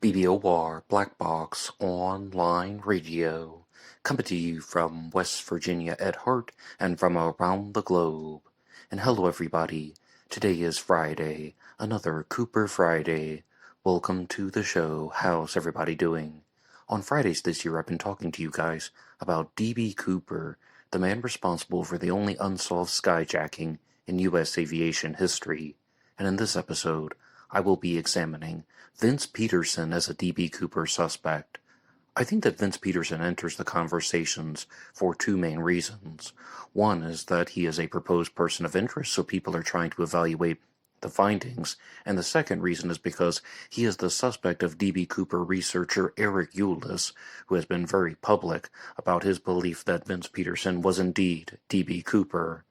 BBOR Black Box Online Radio, coming to you from West Virginia at heart and from around the globe. And hello everybody, today is Friday, another Cooper Friday. Welcome to the show. How's everybody doing? On Fridays this year I've been talking to you guys about D.B. Cooper, the man responsible for the only unsolved skyjacking in U.S. aviation history. And in this episode, I will be examining Vince Petersen as a D.B. Cooper suspect. I think that Vince Petersen enters the conversations for two main reasons. One is that he is a proposed person of interest, so people are trying to evaluate the findings, and the second reason is because he is the suspect of D.B. Cooper researcher Eric Eurlus, who has been very public about his belief that Vince Petersen was indeed D.B. Cooper.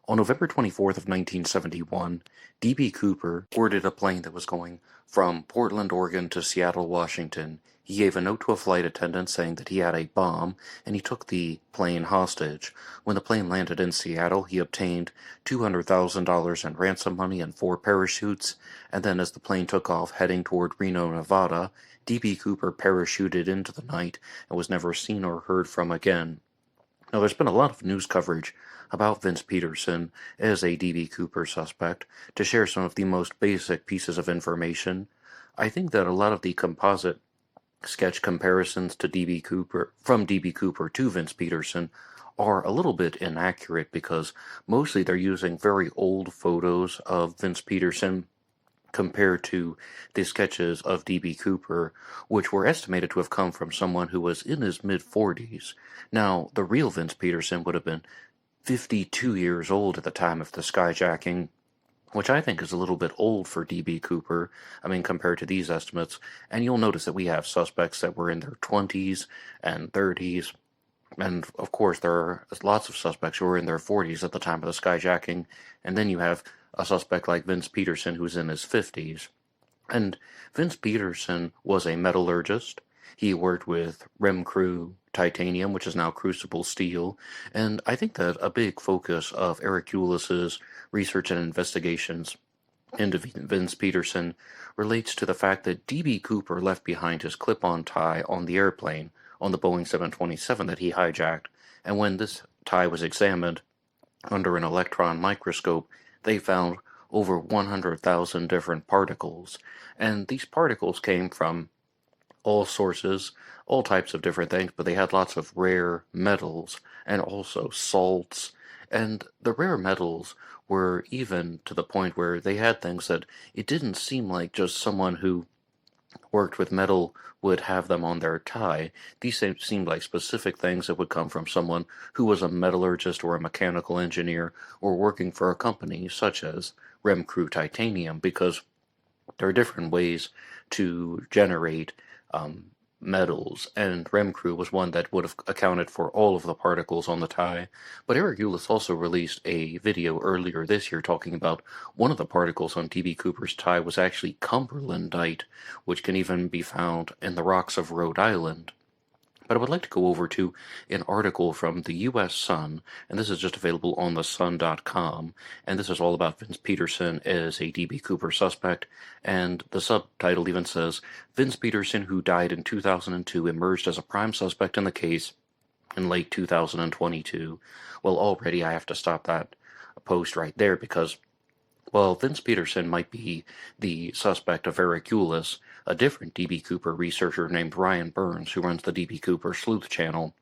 On November 24th of 1971, D.B. Cooper boarded a plane that was going from Portland, Oregon to Seattle, Washington. He gave a note to a flight attendant saying that he had a bomb, and he took the plane hostage. When the plane landed in Seattle, he obtained $200,000 in ransom money and 4 parachutes, and then as the plane took off heading toward Reno, Nevada, D.B. Cooper parachuted into the night and was never seen or heard from again. Now, there's been a lot of news coverage about Vince Petersen as a D.B. Cooper suspect. To share some of the most basic pieces of information, I think that a lot of the composite sketch comparisons to D.B. Cooper, from D.B. Cooper to Vince Petersen, are a little bit inaccurate because mostly they're using very old photos of Vince Petersen compared to the sketches of D.B. Cooper, which were estimated to have come from someone who was in his mid-40s. Now, the real Vince Petersen would have been 52 years old at the time of the skyjacking, which I think is a little bit old for D.B. Cooper, compared to these estimates. And you'll notice that we have suspects that were in their 20s and 30s, and of course there are lots of suspects who were in their 40s at the time of the skyjacking, and then you have a suspect like Vince Petersen who's in his 50s. And Vince Petersen was a metallurgist. He worked with Remcrew titanium, which is now crucible steel, and I think that a big focus of Eric Eurlus's research and investigations into Vince Petersen relates to the fact that D.B. Cooper left behind his clip-on tie on the airplane on the Boeing 727 that he hijacked, and when this tie was examined under an electron microscope, they found over 100,000 different particles, and these particles came from all sources, all types of different things, but they had lots of rare metals and also salts, and the rare metals were even to the point where they had things that it didn't seem like just someone who worked with metal would have them on their tie. These seemed like specific things that would come from someone who was a metallurgist or a mechanical engineer or working for a company such as Remcrew Titanium, because there are different ways to generate metals, and Remcrew was one that would have accounted for all of the particles on the tie. But Eric Eurlus also released a video earlier this year talking about one of the particles on D.B. Cooper's tie was actually cumberlandite, which can even be found in the rocks of Rhode Island. But I would like to go over to an article from the U.S. Sun, and this is just available on thesun.com, and this is all about Vince Petersen as a D.B. Cooper suspect, and the subtitle even says, Vince Petersen, who died in 2002, emerged as a prime suspect in the case in late 2022. Well, already I have to stop that post right there because, well, Vince Petersen might be the suspect of Eric Eurlus, a different D.B. Cooper researcher named Ryan Burns, who runs the D.B. Cooper Sleuth channel,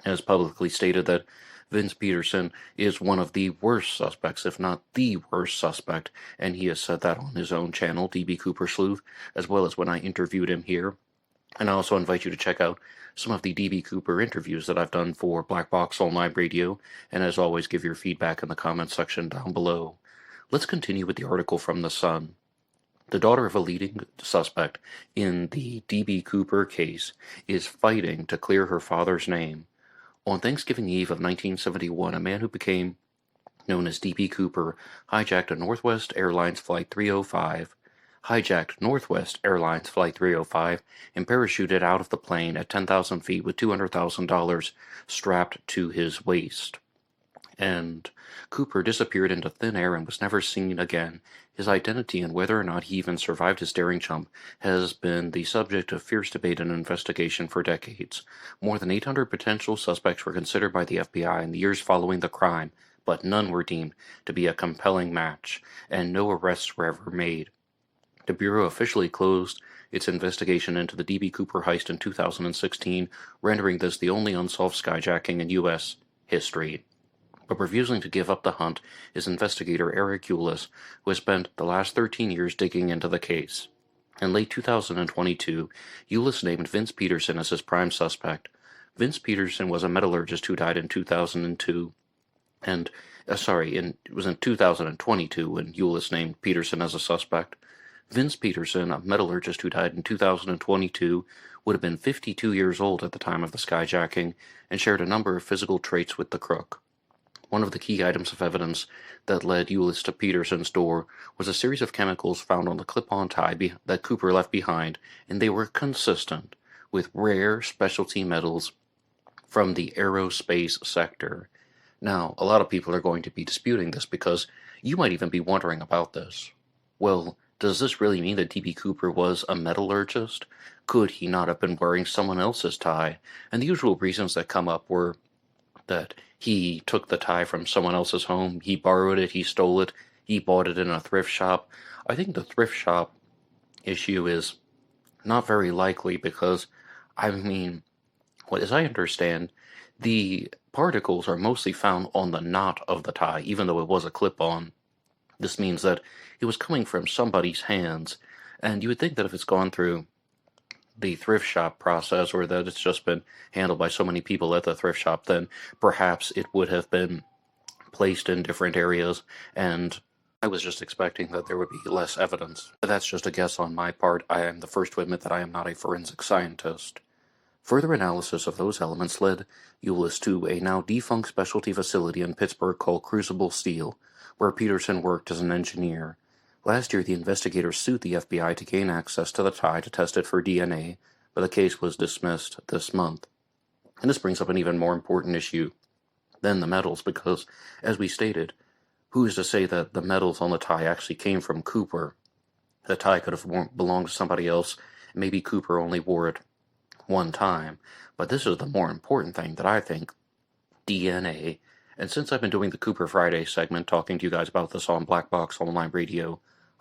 has publicly stated that Vince Petersen is one of the worst suspects, if not the worst suspect, and he has said that on his own channel, D.B. Cooper Sleuth, as well as when I interviewed him here. And I also invite you to check out some of the D.B. Cooper interviews that I've done for Black Box Online Radio, and as always, give your feedback in the comments section down below. Let's continue with the article from The Sun. The daughter of a leading suspect in the D.B. Cooper case is fighting to clear her father's name. On Thanksgiving Eve of 1971, a man who became known as D.B. Cooper hijacked Northwest Airlines Flight 305, and parachuted out of the plane at 10,000 feet with $200,000 strapped to his waist. and Cooper disappeared into thin air and was never seen again. His identity and whether or not he even survived his daring jump has been the subject of fierce debate and investigation for decades. More than 800 potential suspects were considered by the FBI in the years following the crime, but none were deemed to be a compelling match, and no arrests were ever made. The Bureau officially closed its investigation into the D.B. Cooper heist in 2016, rendering this the only unsolved skyjacking in U.S. history. But refusing to give up the hunt is investigator Eric Eurlus, who has spent the last 13 years digging into the case. In late 2022, Eurlus named Vince Petersen as his prime suspect. Vince Petersen was a metallurgist who died in 2002, it was in 2022 when Eurlus named Petersen as a suspect. Vince Petersen, a metallurgist who died in 2022, would have been 52 years old at the time of the skyjacking and shared a number of physical traits with the crook. One of the key items of evidence that led Eurlus to Petersen's door was a series of chemicals found on the clip-on tie that Cooper left behind, and they were consistent with rare specialty metals from the aerospace sector. Now, a lot of people are going to be disputing this because you might even be wondering about this. Well, does this really mean that D.B. Cooper was a metallurgist? Could he not have been wearing someone else's tie? And the usual reasons that come up were that he took the tie from someone else's home, he borrowed it, he stole it, he bought it in a thrift shop. I think the thrift shop issue is not very likely because, as I understand, the particles are mostly found on the knot of the tie, even though it was a clip-on. This means that it was coming from somebody's hands, and you would think that if it's gone through the thrift shop process, or that it's just been handled by so many people at the thrift shop, then perhaps it would have been placed in different areas, and I was just expecting that there would be less evidence. But that's just a guess on my part. I am the first to admit that I am not a forensic scientist. Further analysis of those elements led Eurlus to a now defunct specialty facility in Pittsburgh called Crucible Steel, where Petersen worked as an engineer. Last year, the investigators sued the FBI to gain access to the tie to test it for DNA, but the case was dismissed this month. And this brings up an even more important issue than the metals, because, as we stated, who is to say that the metals on the tie actually came from Cooper? The tie could have belonged to somebody else, and maybe Cooper only wore it one time. But this is the more important thing that I think: DNA. And since I've been doing the Cooper Friday segment, talking to you guys about this on Black Box Online Radio,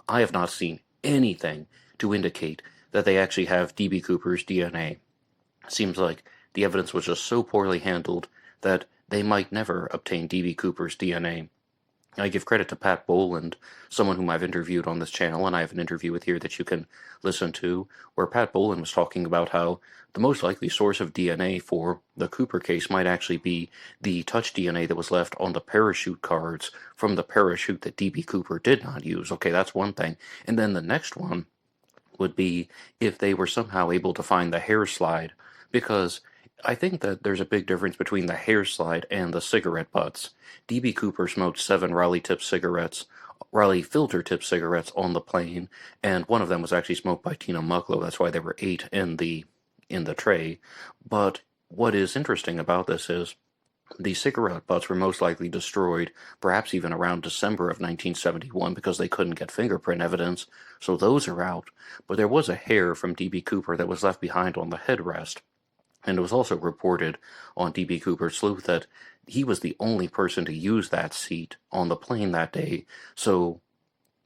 I have not seen anything to indicate that they actually have D.B. Cooper's DNA. It seems like the evidence was just so poorly handled that they might never obtain D.B. Cooper's DNA. I give credit to Pat Boland, someone whom I've interviewed on this channel, and I have an interview with here that you can listen to, where Pat Boland was talking about how the most likely source of DNA for the Cooper case might actually be the touch DNA that was left on the parachute cards from the parachute that D.B. Cooper did not use. Okay, that's one thing. And then the next one would be if they were somehow able to find the hair slide, because I think that there's a big difference between the hair slide and the cigarette butts. D.B. Cooper smoked 7 Raleigh filter tip cigarettes on the plane, and one of them was actually smoked by Tina Mucklow. That's why there were 8 in the tray. But what is interesting about this is the cigarette butts were most likely destroyed, perhaps even around December of 1971, because they couldn't get fingerprint evidence, so those are out. But there was a hair from D.B. Cooper that was left behind on the headrest. And it was also reported on D.B. Cooper's sleuth that he was the only person to use that seat on the plane that day, so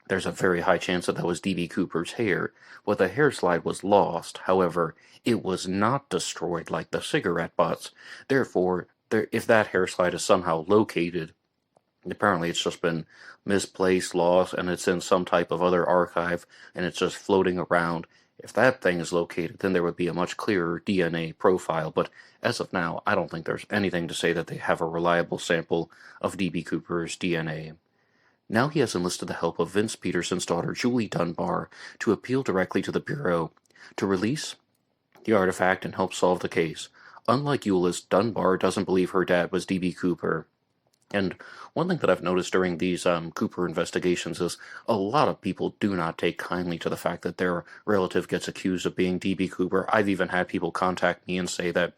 there's a very high chance that was D.B. Cooper's hair. But the hair slide was lost. However, it was not destroyed like the cigarette butts. Therefore, if that hair slide is somehow located, apparently it's just been misplaced, lost, and it's in some type of other archive, and it's just floating around. If that thing is located, then there would be a much clearer DNA profile, but as of now, I don't think there's anything to say that they have a reliable sample of D.B. Cooper's DNA. Now he has enlisted the help of Vince Petersen's daughter, Julie Dunbar, to appeal directly to the Bureau to release the artifact and help solve the case. Unlike Eurlus, Dunbar doesn't believe her dad was D.B. Cooper. And one thing that I've noticed during these Cooper investigations is a lot of people do not take kindly to the fact that their relative gets accused of being D.B. Cooper. I've even had people contact me and say that,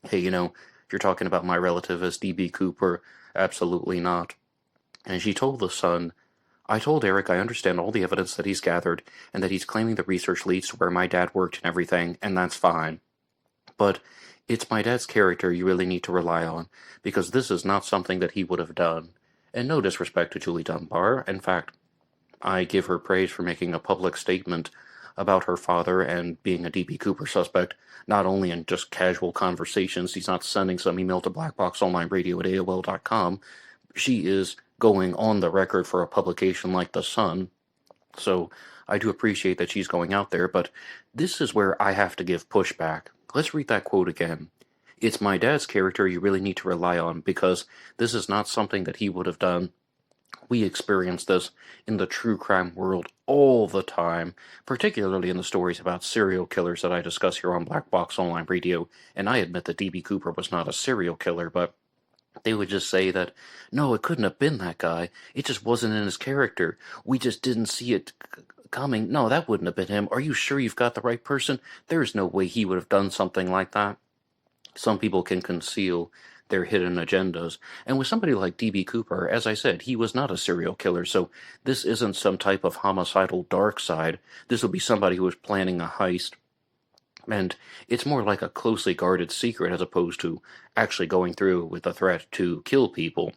hey, if you're talking about my relative as D.B. Cooper, Absolutely not. And she told the Sun, I told Eric I understand all the evidence that he's gathered, and that he's claiming the research leads to where my dad worked and everything, and that's fine. But it's my dad's character you really need to rely on, because this is not something that he would have done. And no disrespect to Julie Dunbar. In fact, I give her praise for making a public statement about her father and being a D.B. Cooper suspect, not only in just casual conversations. He's not sending some email to blackboxonlineradio at AOL.com. She is going on the record for a publication like The Sun. So I do appreciate that she's going out there, but this is where I have to give pushback. Let's read that quote again. It's my dad's character you really need to rely on, because this is not something that he would have done. We experience this in the true crime world all the time, particularly in the stories about serial killers that I discuss here on Black Box Online Radio, and I admit that D.B. Cooper was not a serial killer, but they would just say that, no, it couldn't have been that guy. It just wasn't in his character. We just didn't see it coming. No, that wouldn't have been him. Are you sure you've got the right person? There's no way he would have done something like that. Some people can conceal their hidden agendas. And with somebody like D.B. Cooper, as I said, he was not a serial killer, so this isn't some type of homicidal dark side. This would be somebody who was planning a heist. And it's more like a closely guarded secret as opposed to actually going through with the threat to kill people.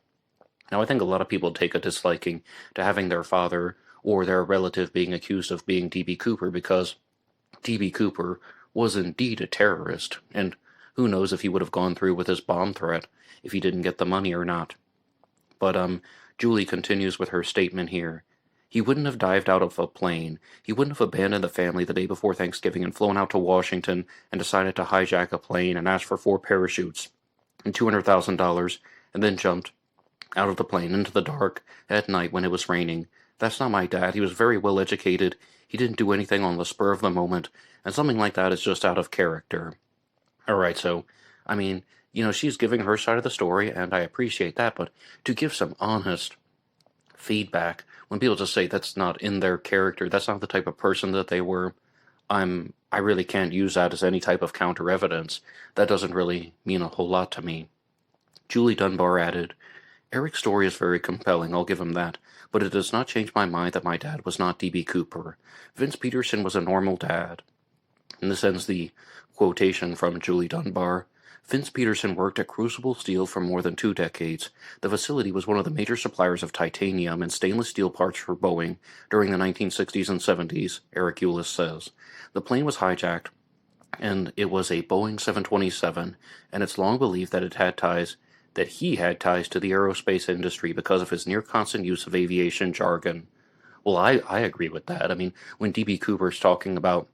Now, I think a lot of people take a disliking to having their father or their relative being accused of being D.B. Cooper because D.B. Cooper was indeed a terrorist, and who knows if he would have gone through with his bomb threat if he didn't get the money or not. But, Julie continues with her statement here. He wouldn't have dived out of a plane. He wouldn't have abandoned the family the day before Thanksgiving and flown out to Washington and decided to hijack a plane and ask for 4 parachutes and $200,000 and then jumped out of the plane into the dark at night when it was raining. That's not my dad. He was very well educated. He didn't do anything on the spur of the moment, and something like that is just out of character. Alright, so, I mean, she's giving her side of the story, and I appreciate that, but to give some honest feedback, when people just say that's not in their character, that's not the type of person that they were, I really can't use that as any type of counter evidence. That doesn't really mean a whole lot to me. Julie Dunbar added, Eric's story is very compelling, I'll give him that, but it does not change my mind that my dad was not D.B. Cooper. Vince Petersen was a normal dad. And this ends the quotation from Julie Dunbar. Vince Petersen worked at Crucible Steel for more than 2 decades. The facility was one of the major suppliers of titanium and stainless steel parts for Boeing during the 1960s and 70s, Eric Eurlus says. The plane was hijacked, and it was a Boeing 727, and it's long believed that he had ties to the aerospace industry because of his near-constant use of aviation jargon. Well, I agree with that. I mean, when D.B. Cooper's talking about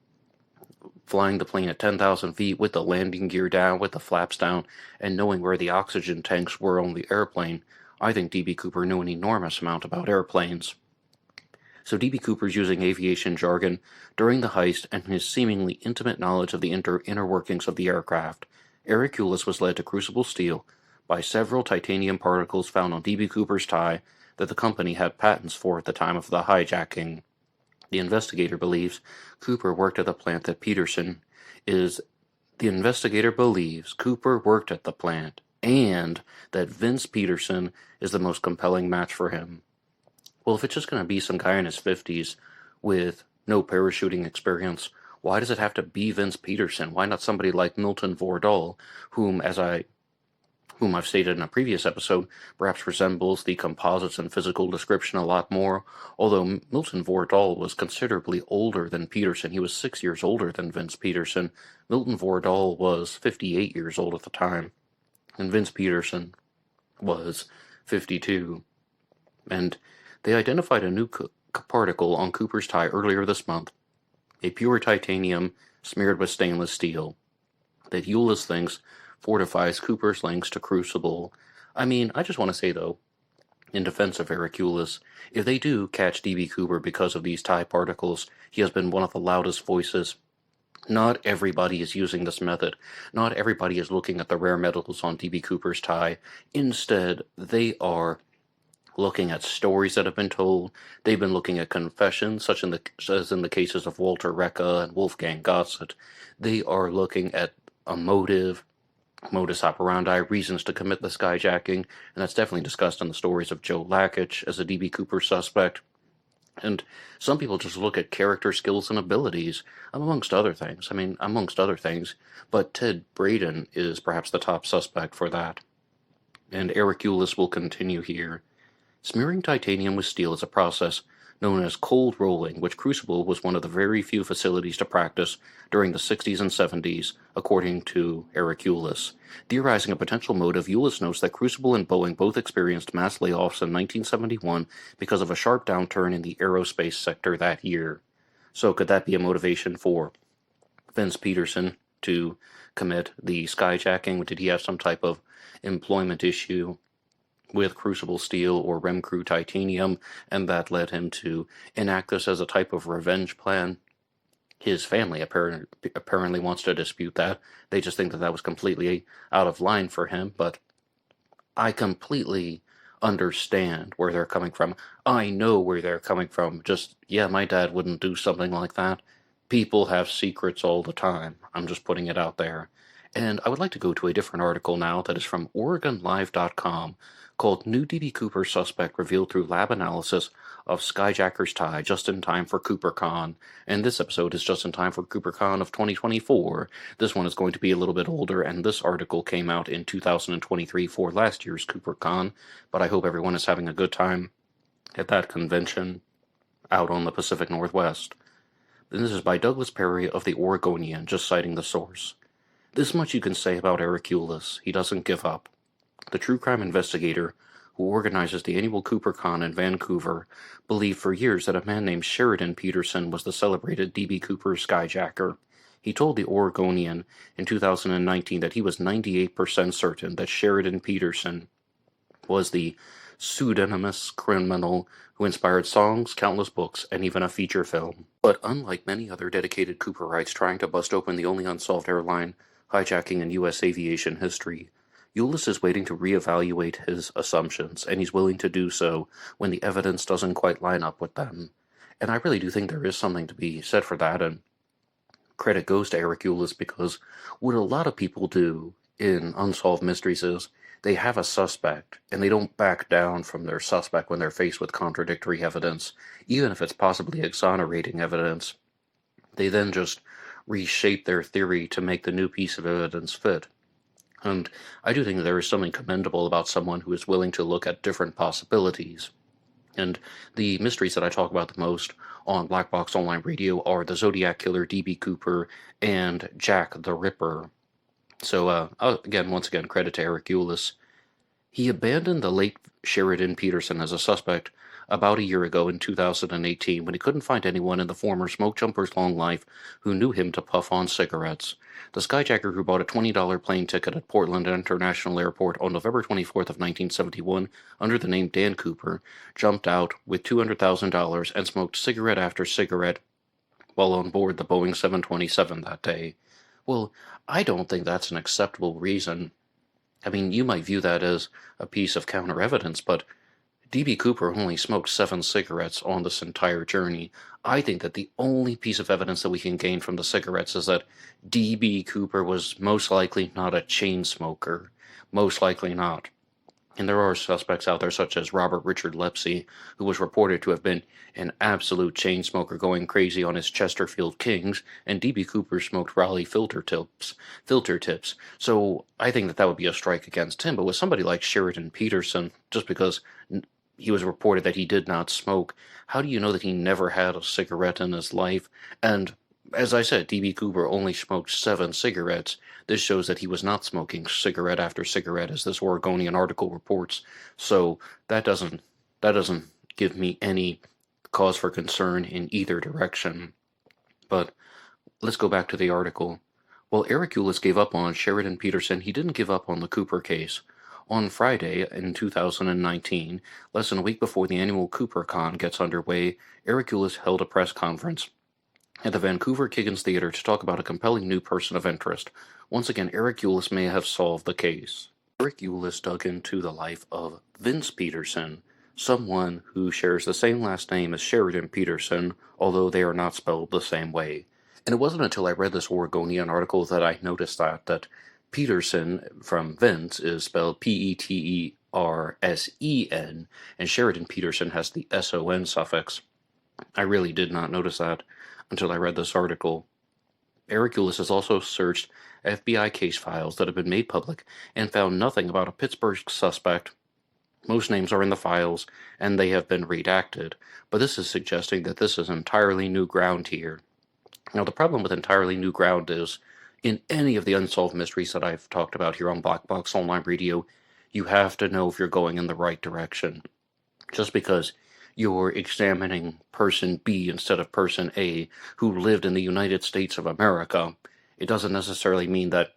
flying the plane at 10,000 feet with the landing gear down, with the flaps down, and knowing where the oxygen tanks were on the airplane, I think D.B. Cooper knew an enormous amount about airplanes. So D.B. Cooper's using aviation jargon during the heist and his seemingly intimate knowledge of the inner workings of the aircraft. Eric Eurlus was led to Crucible Steel by several titanium particles found on D.B. Cooper's tie that the company had patents for at the time of the hijacking. The investigator believes Cooper worked at the plant that Petersen is. The investigator believes Cooper worked at the plant and that Vince Petersen is the most compelling match for him. Well, if it's just going to be some guy in his 50s with no parachuting experience, why does it have to be Vince Petersen? Why not somebody like Milton Vordal, whom I've stated in a previous episode, perhaps resembles the composites and physical description a lot more, although Milton Vordal was considerably older than Petersen. He was 6 years older than Vince Petersen. Milton Vordal was 58 years old at the time, and Vince Petersen was 52. And they identified a new particle on Cooper's tie earlier this month, a pure titanium smeared with stainless steel, that Eurlus thinks fortifies Cooper's links to Crucible. I mean, I just want to say, though, in defense of Eric Eurlus, if they do catch D.B. Cooper because of these tie particles, he has been one of the loudest voices. Not everybody is using this method. Not everybody is looking at the rare metals on D.B. Cooper's tie. Instead, they are looking at stories that have been told. They've been looking at confessions, such as in the cases of Walter Recca and Wolfgang Gossett. They are looking at a motive. modus operandi, reasons to commit the skyjacking, and that's definitely discussed in the stories of Joe Lackich as a D.B. Cooper suspect. And some people just look at character skills and abilities, amongst other things. But Ted Braden is perhaps the top suspect for that. And Eric Eurlus will continue here. Smearing titanium with steel is a process known as cold rolling, which Crucible was one of the very few facilities to practice during the 60s and 70s, according to Eric Eurlus. Theorizing a potential motive, Eurlus notes that Crucible and Boeing both experienced mass layoffs in 1971 because of a sharp downturn in the aerospace sector that year. So could that be a motivation for Vince Petersen to commit the skyjacking? Did he have some type of employment issue with Crucible Steel or Remcrew Titanium, and that led him to enact this as a type of revenge plan? His family apparently wants to dispute that. They just think that that was completely out of line for him, but I completely understand where they're coming from. I know where they're coming from. My dad wouldn't do something like that. People have secrets all the time. I'm just putting it out there. And I would like to go to a different article now that is from OregonLive.com called New D.B. Cooper Suspect Revealed Through Lab Analysis of Skyjacker's Tie Just in Time for CooperCon. And this episode is just in time for CooperCon of 2024. This one is going to be a little bit older, and this article came out in 2023 for last year's CooperCon, but I hope everyone is having a good time at that convention out on the Pacific Northwest. And this is by Douglas Perry of the Oregonian, just citing the source. This much you can say about Eric Eurlus. He doesn't give up. The true crime investigator who organizes the annual CooperCon in Vancouver believed for years that a man named Sheridan Petersen was the celebrated D.B. Cooper skyjacker. He told the Oregonian in 2019 that he was 98% certain that Sheridan Petersen was the pseudonymous criminal who inspired songs, countless books, and even a feature film. But unlike many other dedicated Cooperites trying to bust open the only unsolved airline hijacking in U.S. aviation history, Eurlus is waiting to reevaluate his assumptions, and he's willing to do so when the evidence doesn't quite line up with them. And I really do think there is something to be said for that, and credit goes to Eric Eurlus, because what a lot of people do in unsolved mysteries is they have a suspect, and they don't back down from their suspect when they're faced with contradictory evidence, even if it's possibly exonerating evidence. They then just reshape their theory to make the new piece of evidence fit. And I do think there is something commendable about someone who is willing to look at different possibilities. And the mysteries that I talk about the most on Black Box Online Radio are the Zodiac Killer, D.B. Cooper, and Jack the Ripper. So, once again, credit to Eric Eurlus. He abandoned the late Sheridan Petersen as a suspect about a year ago in 2018 when he couldn't find anyone in the former smoke jumper's long life who knew him to puff on cigarettes. The skyjacker who bought a $20 plane ticket at Portland International Airport on November 24th of 1971 under the name Dan Cooper jumped out with $200,000 and smoked cigarette after cigarette while on board the Boeing 727 that day. Well, I don't think that's an acceptable reason. I mean, you might view that as a piece of counter-evidence, but D.B. Cooper only smoked 7 cigarettes on this entire journey. I think that the only piece of evidence that we can gain from the cigarettes is that D.B. Cooper was most likely not a chain smoker. Most likely not. And there are suspects out there such as Robert Richard Lepsey, who was reported to have been an absolute chain smoker going crazy on his Chesterfield Kings, and D.B. Cooper smoked Raleigh filter tips. So I think that would be a strike against him. But with somebody like Sheridan Petersen, just because he was reported that he did not smoke, how do you know that he never had a cigarette in his life? And as I said, D.B. Cooper only smoked 7 cigarettes. This shows that he was not smoking cigarette after cigarette, as this Oregonian article reports. So that doesn't give me any cause for concern in either direction. But let's go back to the article. While Eric Eurlus gave up on Sheridan Petersen, he didn't give up on the Cooper case. On Friday in 2019, less than a week before the annual CooperCon gets underway, Eric Eurlus held a press conference at the Vancouver Kiggins Theatre to talk about a compelling new person of interest. Once again, Eric Eurlus may have solved the case. Eric Eurlus dug into the life of Vince Petersen, someone who shares the same last name as Sheridan Petersen, although they are not spelled the same way. And it wasn't until I read this Oregonian article that I noticed that Petersen from Vince is spelled Petersen, and Sheridan Peterson has the SON suffix. I really did not notice that until I read this article. Eurlus has also searched FBI case files that have been made public and found nothing about a Pittsburgh suspect. Most names are in the files, and they have been redacted, but this is suggesting that this is entirely new ground here. Now, the problem with entirely new ground is, in any of the unsolved mysteries that I've talked about here on Black Box Online Radio, you have to know if you're going in the right direction. Just because you're examining person B instead of person A, who lived in the United States of America, it doesn't necessarily mean that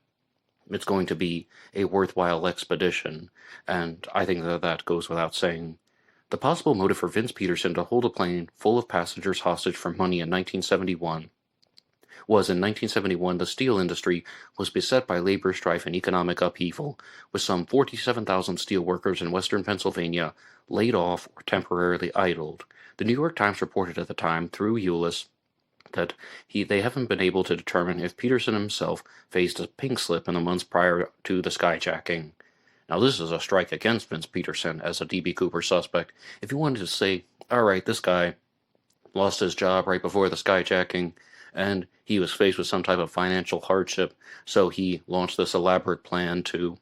it's going to be a worthwhile expedition, and I think that goes without saying. The possible motive for Vince Petersen to hold a plane full of passengers hostage for money in 1971 was in 1971 the steel industry was beset by labor strife and economic upheaval, with some 47,000 steel workers in western Pennsylvania laid off or temporarily idled. The New York Times reported at the time, through Eurlus, that they haven't been able to determine if Petersen himself faced a pink slip in the months prior to the skyjacking. Now, this is a strike against Vince Petersen as a D.B. Cooper suspect. If you wanted to say, alright, this guy lost his job right before the skyjacking, and he was faced with some type of financial hardship, so he launched this elaborate plan to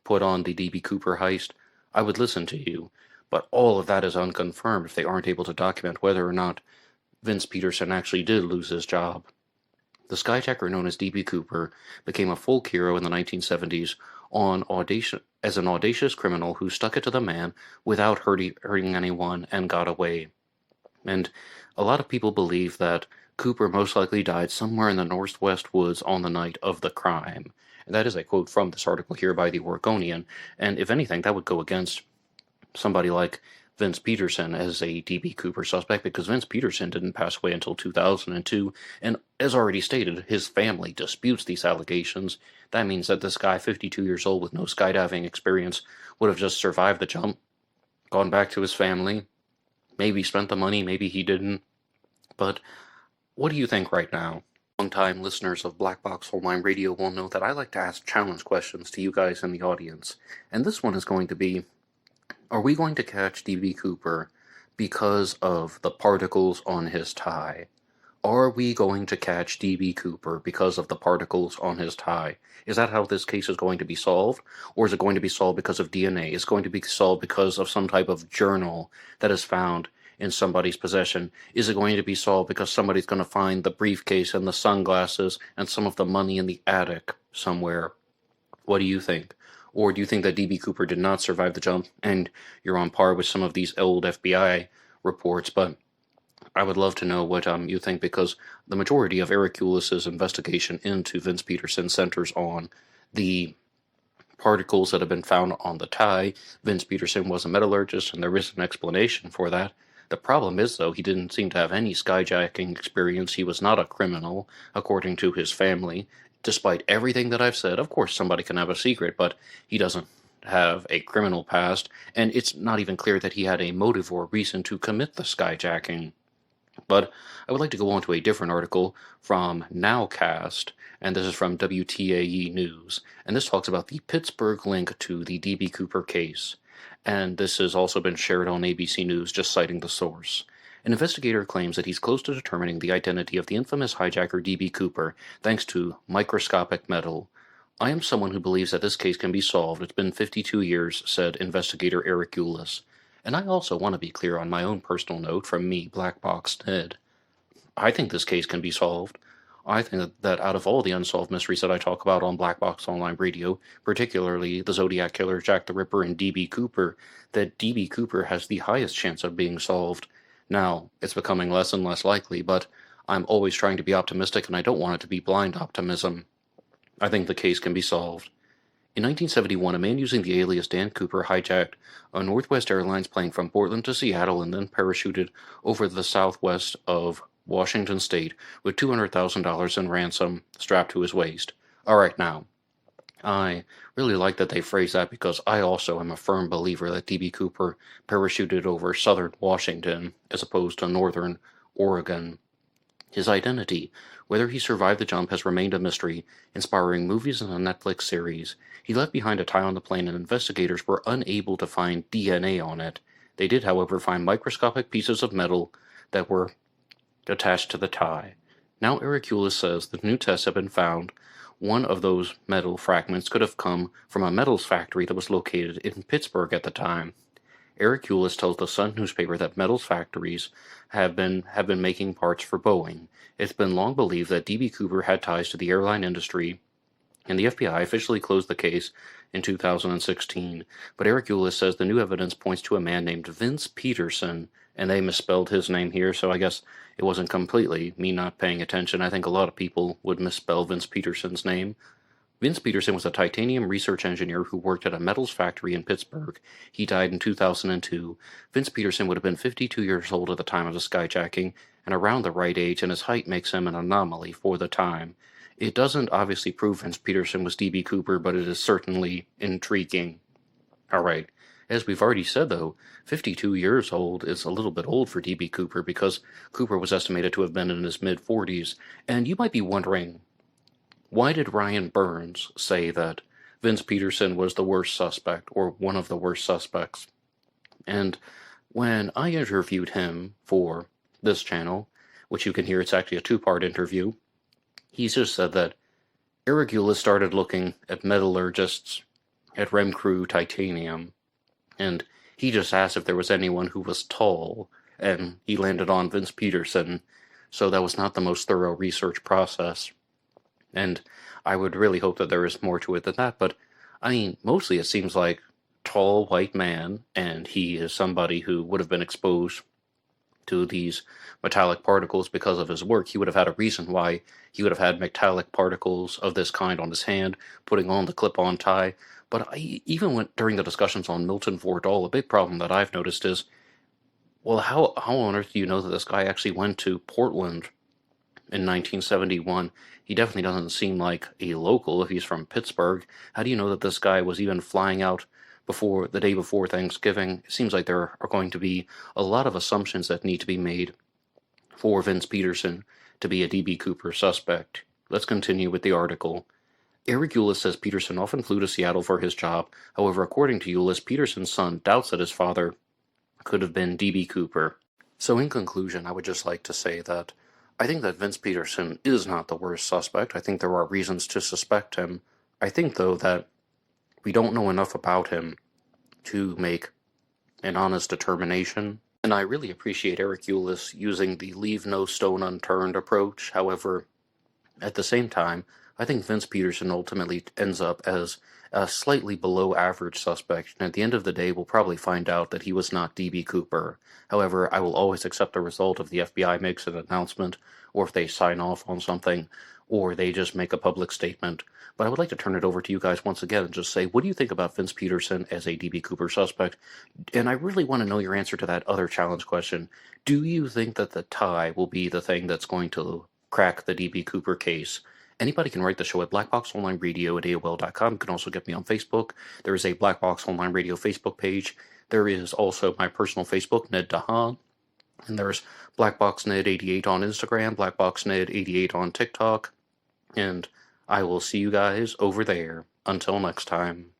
put on the D.B. Cooper heist, I would listen to you. But all of that is unconfirmed if they aren't able to document whether or not Vince Petersen actually did lose his job. The skyjacker known as D.B. Cooper became a folk hero in the 1970s as an audacious criminal who stuck it to the man without hurting anyone and got away. And a lot of people believe that Cooper most likely died somewhere in the northwest woods on the night of the crime. And that is a quote from this article here by the Oregonian, and if anything, that would go against somebody like Vince Petersen as a D.B. Cooper suspect, because Vince Petersen didn't pass away until 2002, and as already stated, his family disputes these allegations. That means that this guy, 52 years old with no skydiving experience, would have just survived the jump, gone back to his family, maybe spent the money, maybe he didn't. But what do you think right now? Long-time listeners of Black Box Online Radio will know that I like to ask challenge questions to you guys in the audience, and this one is going to be, are we going to catch D.B. Cooper because of the particles on his tie? Are we going to catch D.B. Cooper because of the particles on his tie? Is that how this case is going to be solved? Or is it going to be solved because of DNA? Is it going to be solved because of some type of journal that is found in somebody's possession? Is it going to be solved because somebody's going to find the briefcase and the sunglasses and some of the money in the attic somewhere? What do you think? Or do you think that D.B. Cooper did not survive the jump and you're on par with some of these old FBI reports? But I would love to know what you think, because the majority of Eric Eurlus's investigation into Vince Petersen centers on the particles that have been found on the tie. Vince Petersen was a metallurgist, and there is an explanation for that. The problem is, though, he didn't seem to have any skyjacking experience. He was not a criminal, according to his family. Despite everything that I've said, of course somebody can have a secret, but he doesn't have a criminal past, and it's not even clear that he had a motive or reason to commit the skyjacking. But I would like to go on to a different article from Nowcast, and this is from WTAE News, and this talks about the Pittsburgh link to the D.B. Cooper case. And this has also been shared on ABC News, just citing the source. An investigator claims that he's close to determining the identity of the infamous hijacker D.B. Cooper, thanks to microscopic metal. I am someone who believes that this case can be solved. It's been 52 years, said investigator Eric Eurlus. And I also want to be clear on my own personal note from me, Black Box Ned. I think this case can be solved. I think that out of all the unsolved mysteries that I talk about on Black Box Online Radio, particularly the Zodiac Killer, Jack the Ripper, and D.B. Cooper, that D.B. Cooper has the highest chance of being solved. Now, it's becoming less and less likely, but I'm always trying to be optimistic, and I don't want it to be blind optimism. I think the case can be solved. In 1971, a man using the alias Dan Cooper hijacked a Northwest Airlines plane from Portland to Seattle and then parachuted over the southwest of Washington State with $200,000 in ransom strapped to his waist. Alright, now, I really like that they phrase that, because I also am a firm believer that D.B. Cooper parachuted over southern Washington as opposed to northern Oregon. His identity, whether he survived the jump, has remained a mystery, inspiring movies and a Netflix series. He left behind a tie on the plane, and investigators were unable to find DNA on it. They did, however, find microscopic pieces of metal that were attached to the tie. Now Eric Eurlus says the new tests have been found. One of those metal fragments could have come from a metals factory that was located in Pittsburgh at the time. Eric Eurlus tells the Sun newspaper that metals factories have been making parts for Boeing. It's been long believed that D.B. Cooper had ties to the airline industry, and the FBI officially closed the case in 2016. But Eric Eurlus says the new evidence points to a man named Vince Petersen, and they misspelled his name here, so I guess it wasn't completely me not paying attention. I think a lot of people would misspell Vince Petersen's name. Vince Petersen was a titanium research engineer who worked at a metals factory in Pittsburgh. He died in 2002. Vince Petersen would have been 52 years old at the time of the skyjacking, and around the right age, and his height makes him an anomaly for the time. It doesn't obviously prove Vince Petersen was D.B. Cooper, but it is certainly intriguing. Alright, as we've already said though, 52 years old is a little bit old for D.B. Cooper because Cooper was estimated to have been in his mid-40s, and you might be wondering, why did Ryan Burns say that Vince Petersen was the worst suspect, or one of the worst suspects? And when I interviewed him for this channel, which you can hear, it's actually a two-part interview, he just said that Eric Eurlus started looking at metallurgists at Remcrew Titanium, and he just asked if there was anyone who was tall, and he landed on Vince Petersen, so that was not the most thorough research process. And I would really hope that there is more to it than that, but, I mean, mostly it seems like tall white man, and he is somebody who would have been exposed to these metallic particles because of his work. He would have had a reason why he would have had metallic particles of this kind on his hand, putting on the clip-on tie. But even during the discussions on Milton Vordahl, a big problem that I've noticed is, well, how on earth do you know that this guy actually went to Portland in 1971? He definitely doesn't seem like a local if he's from Pittsburgh. How do you know that this guy was even flying out the day before Thanksgiving? It seems like there are going to be a lot of assumptions that need to be made for Vince Petersen to be a D.B. Cooper suspect. Let's continue with the article. Eric Eurlus says Petersen often flew to Seattle for his job. However, according to Eurlus, Petersen's son doubts that his father could have been D.B. Cooper. So in conclusion, I would just like to say that I think that Vince Petersen is not the worst suspect. I think there are reasons to suspect him. I think, though, that we don't know enough about him to make an honest determination. And I really appreciate Eric Eurlus using the leave no stone unturned approach. However, at the same time, I think Vince Petersen ultimately ends up as a slightly below average suspect, and at the end of the day we'll probably find out that he was not D.B. Cooper. However, I will always accept the result if the FBI makes an announcement, or if they sign off on something, or they just make a public statement. But I would like to turn it over to you guys once again and just say, what do you think about Vince Petersen as a D.B. Cooper suspect? And I really want to know your answer to that other challenge question. Do you think that the tie will be the thing that's going to crack the D.B. Cooper case? Anybody can write the show at blackboxonlineradio@aol.com. You can also get me on Facebook. There is a Black Box Online Radio Facebook page. There is also my personal Facebook, Ned Dahan. And there's blackboxned88 on Instagram, blackboxned88 on TikTok. And I will see you guys over there. Until next time.